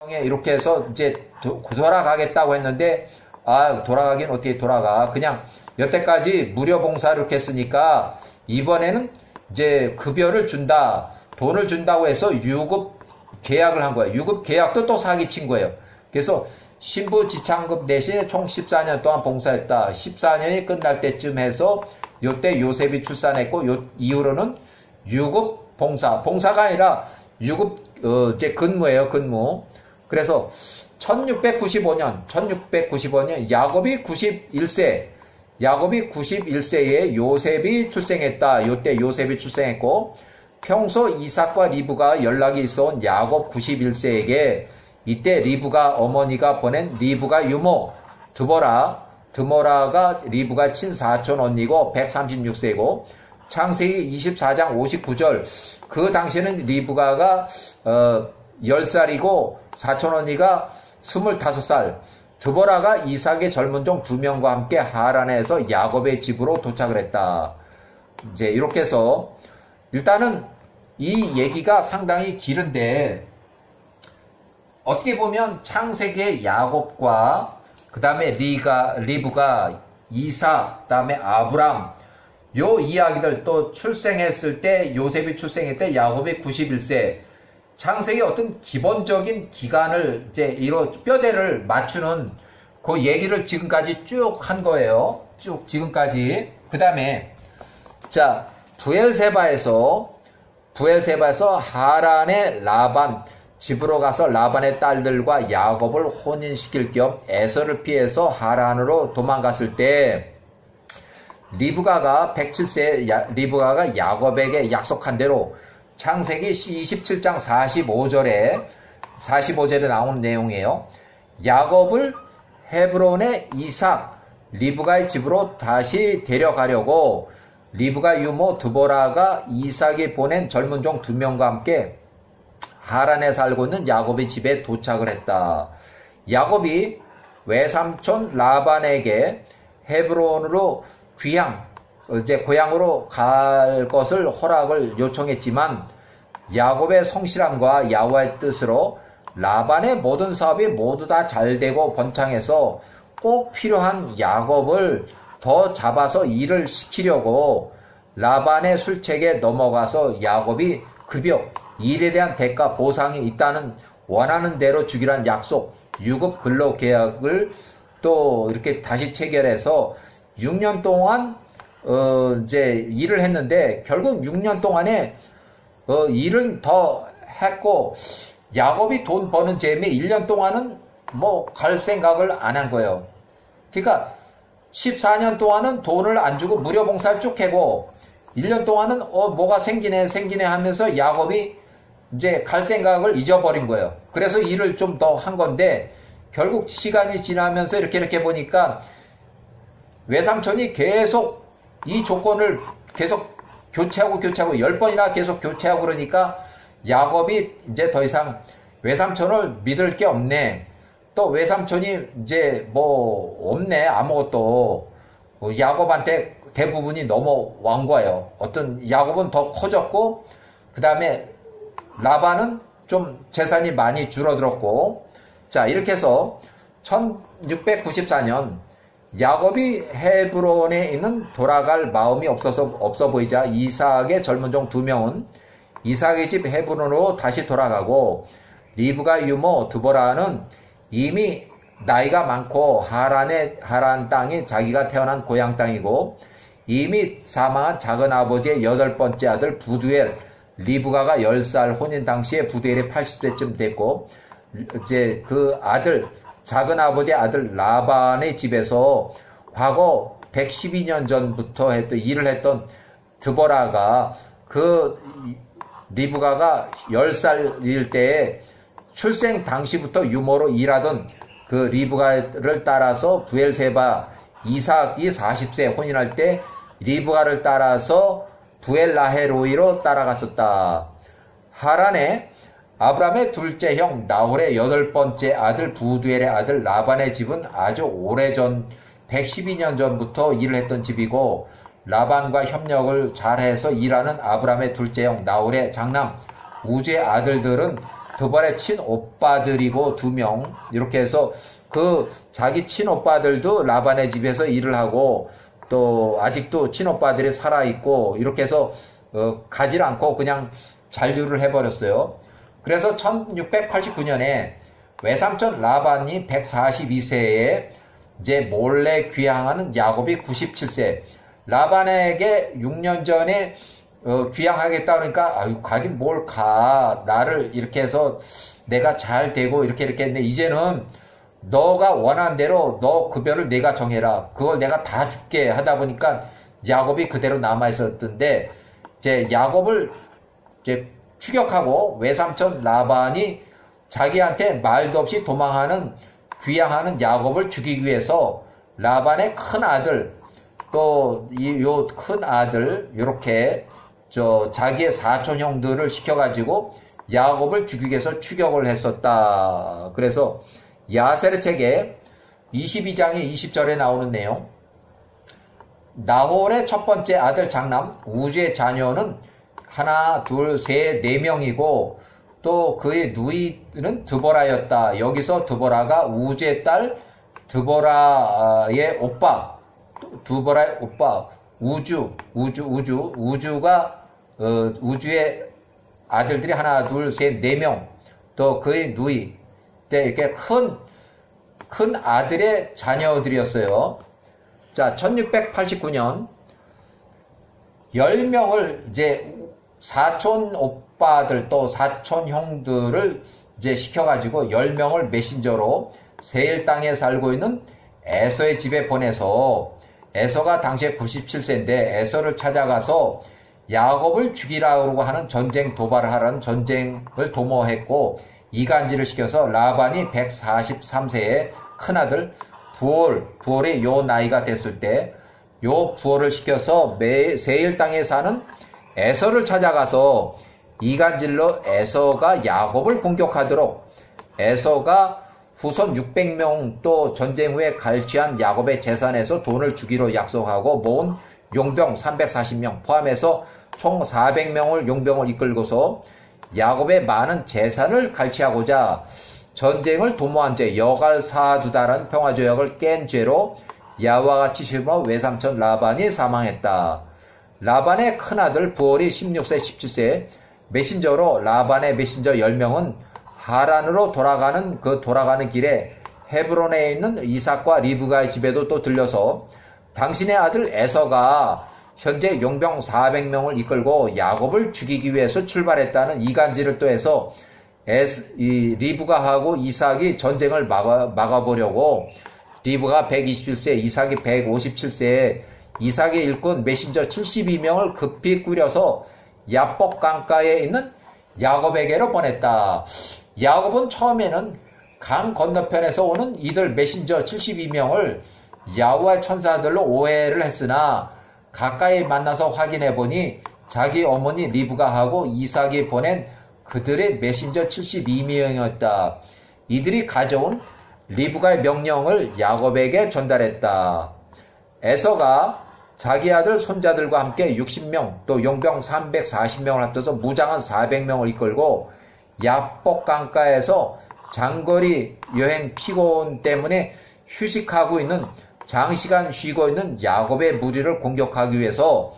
이렇게 해서 이제 돌아가겠다고 했는데, 아, 돌아가긴 어떻게 돌아가. 그냥 여태까지 무료 봉사를 이렇게 했으니까 이번에는 이제 급여를 준다. 돈을 준다고 해서 유급 계약을 한 거예요. 유급 계약도 또 사기친 거예요. 그래서 신부 지참금 대신에 총 14년 동안 봉사했다. 14년이 끝날 때쯤 해서 요때 요셉이 출산했고, 요 이후로는 유급 봉사가 아니라 유급 이제 근무예요. 근무. 그래서 1695년 야곱이 91세에 요셉이 출생했다. 요때 요셉이 출생했고, 평소 이삭과 리브가 연락이 있어온 야곱 91세에게 이때 리브가 어머니가 보낸 리브가 유모 드모라가 리브가 친사촌 언니고 136세고, 창세기 24장 59절, 그 당시에는 리브가가 10살이고 사촌 언니가 25살, 드보라가 이삭의 젊은 종 2명과 함께 하란에서 야곱의 집으로 도착을 했다. 이제 이렇게 해서 일단은 이 얘기가 상당히 길은데, 어떻게 보면 창세기의 야곱과 그 다음에 리브가 이삭, 그 다음에 아브람, 요 이야기들, 또 출생했을 때 요셉이 출생했을 때 야곱이 91세, 창세기 어떤 기본적인 기간을 이제 이로 뼈대를 맞추는 그 얘기를 지금까지 쭉 한 거예요. 쭉 지금까지. 그 다음에 자, 부엘세바에서 하란의 라반 집으로 가서 라반의 딸들과 야곱을 혼인시킬 겸 에서를 피해서 하란으로 도망갔을 때, 리브가가 107세 리브가가 야곱에게 약속한 대로 창세기 27장 45절에 나온 내용이에요. 야곱을 헤브론의 이삭, 리브가의 집으로 다시 데려가려고 리브가 유모 드보라가 이삭이 보낸 젊은 종 2명과 함께 하란에 살고 있는 야곱의 집에 도착을 했다. 야곱이 외삼촌 라반에게 헤브론으로 이제 고향으로 갈 것을 허락을 요청했지만, 야곱의 성실함과 야훼의 뜻으로 라반의 모든 사업이 모두 다 잘되고 번창해서 꼭 필요한 야곱을 더 잡아서 일을 시키려고 라반의 술책에 넘어가서 야곱이 급여, 일에 대한 대가 보상이 있다는 원하는 대로 주기란 약속, 유급 근로 계약을 또 이렇게 다시 체결해서 6년 동안 이제 일을 했는데, 결국 6년 동안에 일은 더 했고, 야곱이 돈 버는 재미 1년 동안은 뭐 갈 생각을 안 한 거예요. 그러니까 14년 동안은 돈을 안 주고 무료 봉사를 쭉 하고, 1년 동안은 뭐가 생기네 하면서 야곱이 이제 갈 생각을 잊어버린 거예요. 그래서 일을 좀 더 한 건데, 결국 시간이 지나면서 이렇게 보니까 외삼촌이 계속 이 조건을 계속 교체하고 10번이나 계속 교체하고 그러니까 야곱이 이제 더 이상 외삼촌을 믿을 게 없네. 또 외삼촌이 이제 뭐 없네, 아무것도. 야곱한테 대부분이 넘어온 거예요. 어떤 야곱은 더 커졌고, 그 다음에 라반은 좀 재산이 많이 줄어들었고, 자, 이렇게 해서 1694년 야곱이 헤브론에 있는 돌아갈 마음이 없어 보이자 이삭의 젊은 종 2명은 이삭의 집 헤브론으로 다시 돌아가고, 리브가 유모 드보라는 이미 나이가 많고 하란 땅이 자기가 태어난 고향 땅이고, 이미 사망한 작은 아버지의 8번째 아들 부두엘, 리브가가 10살 혼인 당시에 부두엘이 80세쯤 됐고, 이제 그 아들, 작은 아버지의 아들 라반의 집에서 과거 112년 전부터 일을 했던 드보라가, 그 리브가가 10살일 때에 출생 당시부터 유모로 일하던 그 리브가를 따라서 부엘세바 이삭이 40세 혼인할 때 리브가를 따라서 부엘라헤로이로 따라갔었다. 하란에 아브람의 둘째 형 나홀의 8번째 아들 부두엘의 아들 라반의 집은 아주 오래전 112년 전부터 일을 했던 집이고, 라반과 협력을 잘해서 일하는 아브람의 둘째 형 나홀의 장남 우즈의 아들들은 드볼의 친오빠들이고 2명, 이렇게 해서 그 자기 친오빠들도 라반의 집에서 일을 하고 또 아직도 친오빠들이 살아있고 이렇게 해서 가지 않고 그냥 잔류를 해버렸어요. 그래서 1689년에 외삼촌 라반이 142세에 이제 몰래 귀향하는 야곱이 97세. 라반에게 6년 전에 귀향하겠다 그러니까 아유 가긴 뭘 가. 나를 이렇게 해서 내가 잘 되고 이렇게 했는데 이제는 너가 원하는 대로 너 급여를 내가 정해라. 그걸 내가 다 줄게 하다 보니까 야곱이 그대로 남아 있었던데 이제 야곱을 이제 추격하고 외삼촌 라반이 자기한테 말도 없이 도망하는 귀향하는 야곱을 죽이기 위해서 라반의 큰 아들 또 요 큰 아들 이렇게 자기의 사촌 형들을 시켜가지고 야곱을 죽이기 위해서 추격을 했었다. 그래서 야세르 책에 22장의 20절에 나오는 내용. 나홀의 첫 번째 아들 장남 우즈의 자녀는 하나, 둘, 셋, 4명이고 또 그의 누이는 드보라였다. 여기서 드보라가 우즈의 딸 드보라의 오빠, 드보라의 오빠 우주가 우주의 아들들이 하나, 둘, 셋, 4명 또 그의 누이 이렇게 큰 아들의 자녀들이었어요. 자, 1689년 10명을 이제 사촌 오빠들 또 사촌 형들을 이제 시켜가지고 10명을 메신저로 세일 땅에 살고 있는 에서의 집에 보내서 에서가 당시에 97세인데 에서를 찾아가서 야곱을 죽이라고 하는 전쟁 도발을 하라는 전쟁을 도모했고 이간질을 시켜서 라반이 143세에 큰아들 부올이 요 나이가 됐을 때 요 부올을 시켜서 세일 땅에 사는 에서를 찾아가서 이간질로 에서가 야곱을 공격하도록 에서가 후손 600명 또 전쟁 후에 갈취한 야곱의 재산에서 돈을 주기로 약속하고 모은 용병 340명 포함해서 총 400명을 용병을 이끌고서 야곱의 많은 재산을 갈취하고자 전쟁을 도모한 죄 여갈 사두다라는 평화조약을 깬 죄로 야와 같이 죽임으로 외삼촌 라반이 사망했다. 라반의 큰아들 부올이 16세 17세 메신저로 라반의 메신저 10명은 하란으로 돌아가는 길에 헤브론에 있는 이삭과 리브가의 집에도 또 들려서 당신의 아들 에서가 현재 용병 400명을 이끌고 야곱을 죽이기 위해서 출발했다는 이간질을 또 해서 리브가하고 이삭이 전쟁을 막아보려고 리브가 127세, 이삭이 157세에 이삭의 일꾼 메신저 72명을 급히 꾸려서 야복 강가에 있는 야곱에게로 보냈다. 야곱은 처음에는 강 건너편에서 오는 이들 메신저 72명을 야후와의 천사들로 오해를 했으나 가까이 만나서 확인해 보니 자기 어머니 리브가하고 이삭이 보낸 그들의 메신저 72명이었다. 이들이 가져온 리브가의 명령을 야곱에게 전달했다. 에서가 자기 아들 손자들과 함께 60명 또 용병 340명을 합쳐서 무장한 400명을 이끌고 야복 강가에서 장거리 여행 피곤 때문에 휴식하고 있는 장시간 쉬고 있는 야곱의 무리를 공격하기 위해서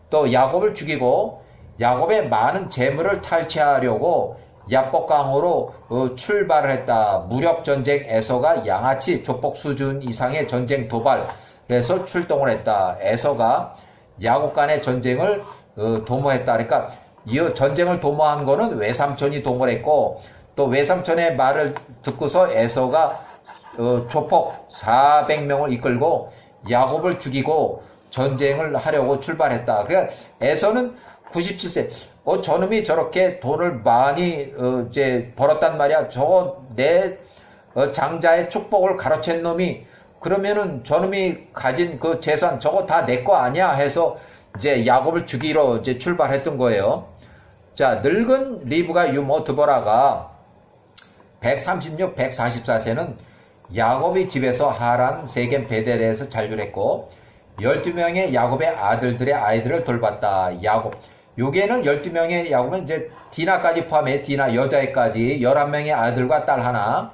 또 야곱을 죽이고 야곱의 많은 재물을 탈취하려고 야복강으로 출발을 했다. 무력전쟁 에서가 양아치 조폭 수준 이상의 전쟁 도발에서 출동을 했다. 에서가 야곱 간의 전쟁을 도모했다. 그러니까 이 전쟁을 도모한 거는 외삼촌이 도모를 했고 또 외삼촌의 말을 듣고서 에서가 조폭 400명을 이끌고 야곱을 죽이고 전쟁을 하려고 출발했다. 그러니까 에서는 97세. 저놈이 저렇게 돈을 많이 이제 벌었단 말이야. 저거 내 장자의 축복을 가로챈 놈이 그러면은 저놈이 가진 그 재산 저거 다 내 거 아니야 해서 이제 야곱을 죽이러 이제 출발했던 거예요. 자, 늙은 리브가 유모 드보라가 136, 144세는 야곱의 집에서 하란 세겜 베델에서 잔류를 했고 12명의 야곱의 아들들의 아이들을 돌봤다. 야곱 여기에는 12명의 야곱은 이제 디나까지 포함해 디나 여자애까지 11명의 아들과 딸 하나.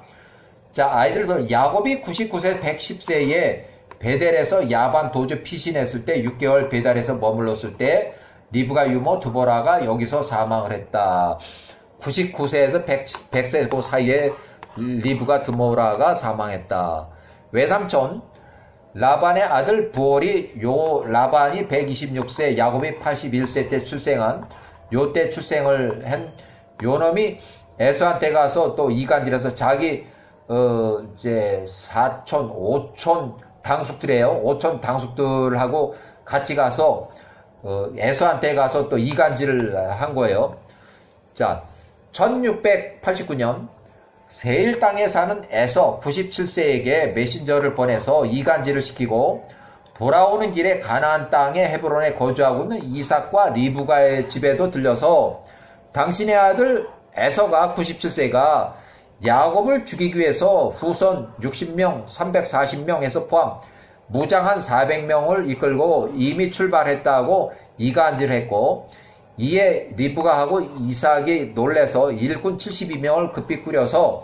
자, 아이들도 야곱이 99세 110세에 베델에서 야반 도주 피신했을 때 6개월 베델에서 머물렀을 때 리브가 유모 드보라가 여기서 사망을 했다. 99세에서 100세 그 사이에 리브가 드보라가 사망했다. 외삼촌 라반의 아들 부올이 라반이 126세 야곱이 81세 때 출생한 요때 출생을 한 요놈이 에서한테 가서 또 이간질해서 자기 이제 4촌 5촌 당숙들이에요. 5촌 당숙들하고 같이 가서 에서한테 가서 또 이간질을 한 거예요. 자, 1689년 세일 땅에 사는 에서 97세에게 메신저를 보내서 이간질을 시키고 돌아오는 길에 가나안 땅의 헤브론에 거주하고 있는 이삭과 리브가의 집에도 들려서 당신의 아들 에서가 97세가 야곱을 죽이기 위해서 후손 60명, 340명에서 포함 무장한 400명을 이끌고 이미 출발했다고 이간질했고 이에 리브가하고 이삭이 놀래서 일꾼 72명을 급히 꾸려서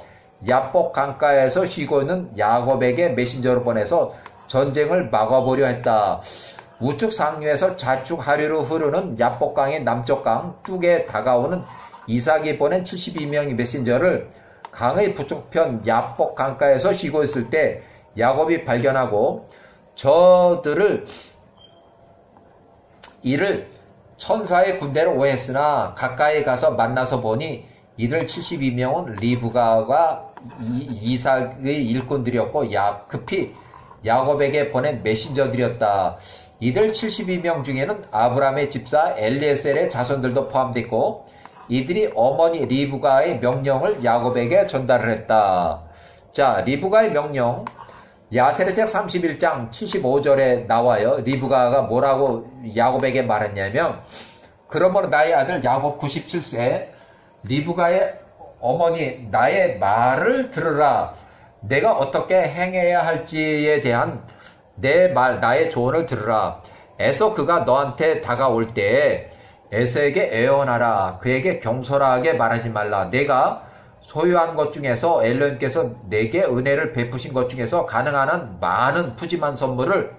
야복 강가에서 쉬고 있는 야곱에게 메신저를 보내서 전쟁을 막아보려 했다. 우측 상류에서 좌측 하류로 흐르는 야복강의 남쪽 강 뚝에 다가오는 이삭이 보낸 72명의 메신저를 강의 북쪽편 야복 강가에서 쉬고 있을 때 야곱이 발견하고 저들을 이를 천사의 군대로 오해했으나 가까이 가서 만나서 보니 이들 72명은 리브가와 이삭의 일꾼들이었고 급히 야곱에게 보낸 메신저들이었다. 이들 72명 중에는 아브라함의 집사 엘리에셀의 자손들도 포함됐고 이들이 어머니 리브가의 명령을 야곱에게 전달을 했다. 자, 리브가의 명령 야세르책 31장 75절에 나와요. 리브가가 뭐라고 야곱에게 말했냐면 그러므로 나의 아들 야곱 97세 리브가의 어머니 나의 말을 들으라. 내가 어떻게 행해야 할지에 대한 내 말 나의 조언을 들으라. 에서 그가 너한테 다가올 때 에서에게 애원하라. 그에게 경솔하게 말하지 말라. 내가 소유한 것 중에서 엘로힘께서 내게 은혜를 베푸신 것 중에서 가능한 한 많은 푸짐한 선물을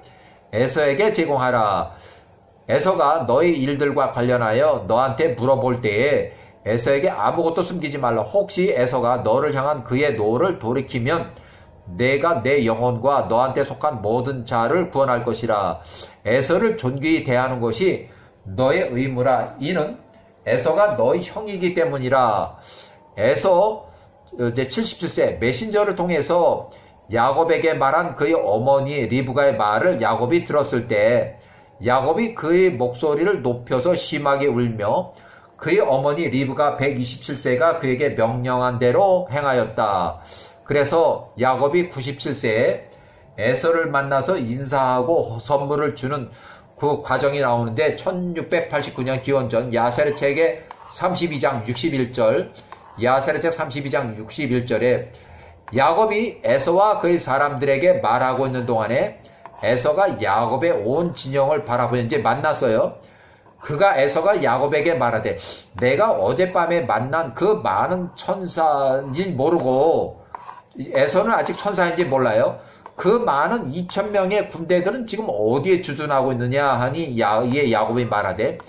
에서에게 제공하라. 에서가 너희 일들과 관련하여 너한테 물어볼 때에 에서에게 아무것도 숨기지 말라. 혹시 에서가 너를 향한 그의 노를 돌이키면 내가 내 영혼과 너한테 속한 모든 자를 구원할 것이라. 에서를 존귀히 대하는 것이 너의 의무라. 이는 에서가 너의 형이기 때문이라. 에서 이제 77세 메신저를 통해서 야곱에게 말한 그의 어머니 리브가의 말을 야곱이 들었을 때 야곱이 그의 목소리를 높여서 심하게 울며 그의 어머니 리브가 127세가 그에게 명령한 대로 행하였다. 그래서 야곱이 97세에 에서를 만나서 인사하고 선물을 주는 그 과정이 나오는데 1689년 기원전 야세르책의 32장 61절 야세르책 32장 61절에 야곱이 에서와 그의 사람들에게 말하고 있는 동안에 에서가 야곱의 온 진영을 바라보며 이제 만났어요. 그가 에서가 야곱에게 말하되 내가 어젯밤에 만난 그 많은 천사인지 모르고 에서는 아직 천사인지 몰라요. 그 많은 2000명의 군대들은 지금 어디에 주둔하고 있느냐 하니 이에 야곱이 말하되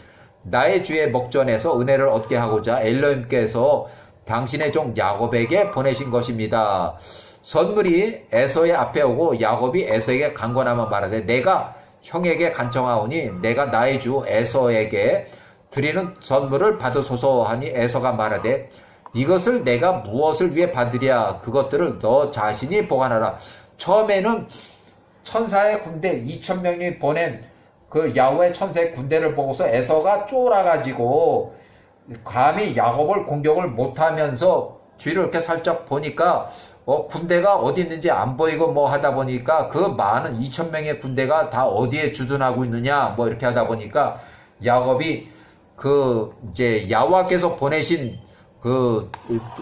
나의 주의 목전에서 은혜를 얻게 하고자 엘로힘께서 당신의 종 야곱에게 보내신 것입니다. 선물이 에서의 앞에 오고 야곱이 에서에게 강권하며 말하되 내가 형에게 간청하오니 내가 나의 주 에서에게 드리는 선물을 받으소서 하니 에서가 말하되 이것을 내가 무엇을 위해 받으랴. 그것들을 너 자신이 보관하라. 처음에는 천사의 군대 2000명이 보낸 그 야훼 천사의 군대를 보고서 에서가 쫄아가지고 감히 야곱을 공격을 못하면서 뒤를 이렇게 살짝 보니까 군대가 어디 있는지 안 보이고 뭐 하다 보니까 그 많은 2000명의 군대가 다 어디에 주둔하고 있느냐 뭐 이렇게 하다 보니까 야곱이 그 이제 야훼께서 보내신 그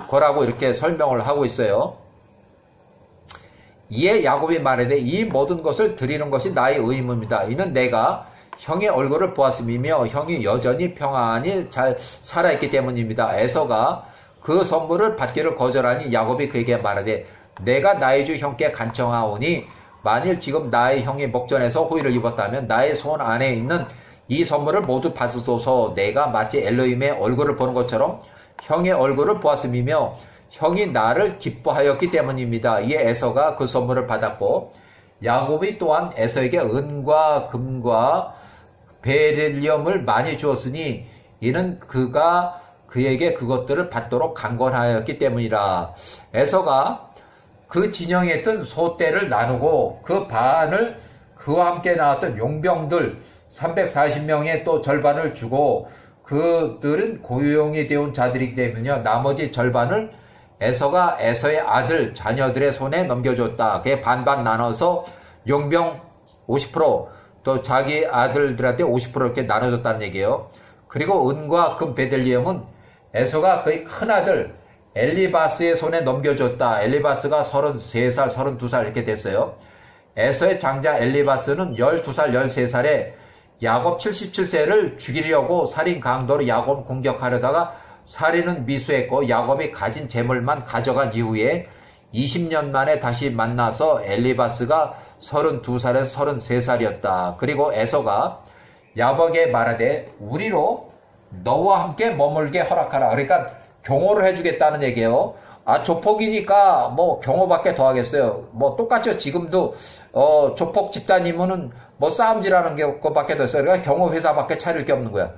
거라고 이렇게 설명을 하고 있어요. 이에 야곱이 말하되 이 모든 것을 드리는 것이 나의 의무입니다. 이는 내가 형의 얼굴을 보았음이며 형이 여전히 평안히 잘 살아있기 때문입니다. 에서가 그 선물을 받기를 거절하니 야곱이 그에게 말하되 내가 나의 주 형께 간청하오니 만일 지금 나의 형이 목전에서 호의를 입었다면 나의 손 안에 있는 이 선물을 모두 받으소서. 내가 마치 엘로힘의 얼굴을 보는 것처럼 형의 얼굴을 보았음이며 형이 나를 기뻐하였기 때문입니다. 이에 에서가 그 선물을 받았고 야곱이 또한 에서에게 은과 금과 베릴리엄을 많이 주었으니 이는 그가 그에게 그것들을 받도록 강권하였기 때문이라. 에서가 그 진영에 있던 소떼를 나누고 그 반을 그와 함께 나왔던 용병들 340명의 또 절반을 주고 그들은 고용이 되온 자들이기 때문에 나머지 절반을 에서가 에서의 아들 자녀들의 손에 넘겨줬다. 그게 반반 나눠서 용병 50% 또 자기 아들들한테 50% 이렇게 나눠줬다는 얘기예요. 그리고 은과 금 베들리엄은 에서가 그의 큰아들 엘리바스의 손에 넘겨줬다. 엘리바스가 33살, 32살 이렇게 됐어요. 에서의 장자 엘리바스는 12살, 13살에 야곱 77세를 죽이려고 살인 강도로 야곱 공격하려다가 살인은 미수했고 야곱이 가진 재물만 가져간 이후에 20년 만에 다시 만나서 엘리바스가 32살에서 33살이었다. 그리고 에서가 야곱에게 말하되 우리로 너와 함께 머물게 허락하라. 그러니까 경호를 해주겠다는 얘기예요. 조폭이니까 뭐 경호밖에 더 하겠어요. 뭐 똑같죠. 지금도 조폭 집단이면은 뭐 싸움질하는 게 그거밖에 더 있어요. 그러니까 경호 회사밖에 차릴 게 없는 거야.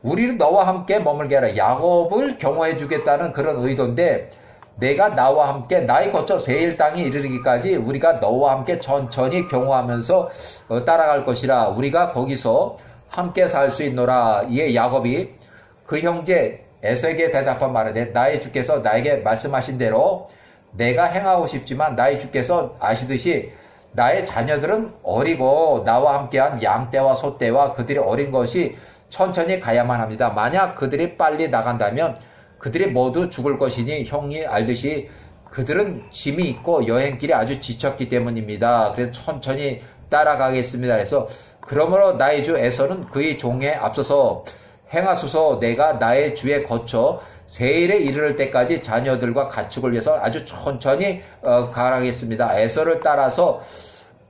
우리는 너와 함께 머물게 하라. 야곱을 경호해주겠다는 그런 의도인데 내가 나와 함께 나이 거쳐 세일 땅에 이르기까지 우리가 너와 함께 천천히 경호하면서 따라갈 것이라. 우리가 거기서 함께 살 수 있노라. 이에 야곱이 그 형제 에서에게 대답한 말하되 나의 주께서 나에게 말씀하신 대로 내가 행하고 싶지만 나의 주께서 아시듯이 나의 자녀들은 어리고 나와 함께한 양떼와 소떼와 그들이 어린 것이 천천히 가야만 합니다. 만약 그들이 빨리 나간다면 그들이 모두 죽을 것이니 형이 알듯이 그들은 짐이 있고 여행길이 아주 지쳤기 때문입니다. 그래서 천천히 따라가겠습니다. 그래서 그러므로 나의 주 에서는 그의 종에 앞서서 행하소서. 내가 나의 주에 거쳐 세일에 이르를 때까지 자녀들과 가축을 위해서 아주 천천히 가라겠습니다. 에서를 따라서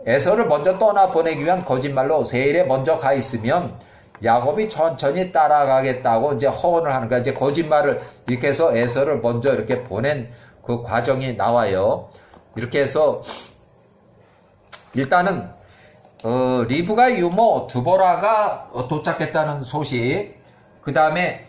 에서를 먼저 떠나보내기 위한 거짓말로 세일에 먼저 가 있으면 야곱이 천천히 따라가겠다고 이제 허언을 하는 거야. 이제 거짓말을 이렇게 해서 에서를 먼저 이렇게 보낸 그 과정이 나와요. 이렇게 해서 일단은 리브가 유모 드보라가 도착했다는 소식, 그 다음에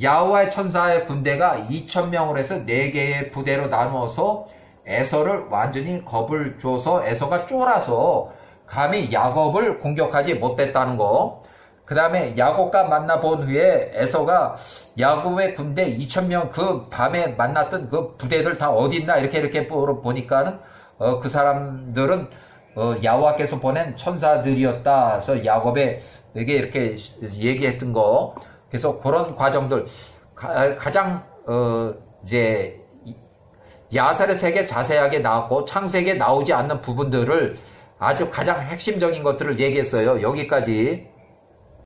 야호와의 천사의 군대가 2,000명을 해서 4개의 부대로 나누어서 에서를 완전히 겁을 줘서 에서가 쫄아서 감히 야곱을 공격하지 못했다는 거. 그 다음에 야곱과 만나본 후에 에서가 야곱의 군대 2,000명 그 밤에 만났던 그 부대들 다 어디 있나 이렇게 보니까는 그 사람들은 야호와께서 보낸 천사들이었다. 그래서 야곱에게 이렇게 얘기했던 거. 그래서 그런 과정들 가장 이제 야살의 책에 자세하게 나왔고 창세기에 나오지 않는 부분들을 아주 가장 핵심적인 것들을 얘기했어요. 여기까지.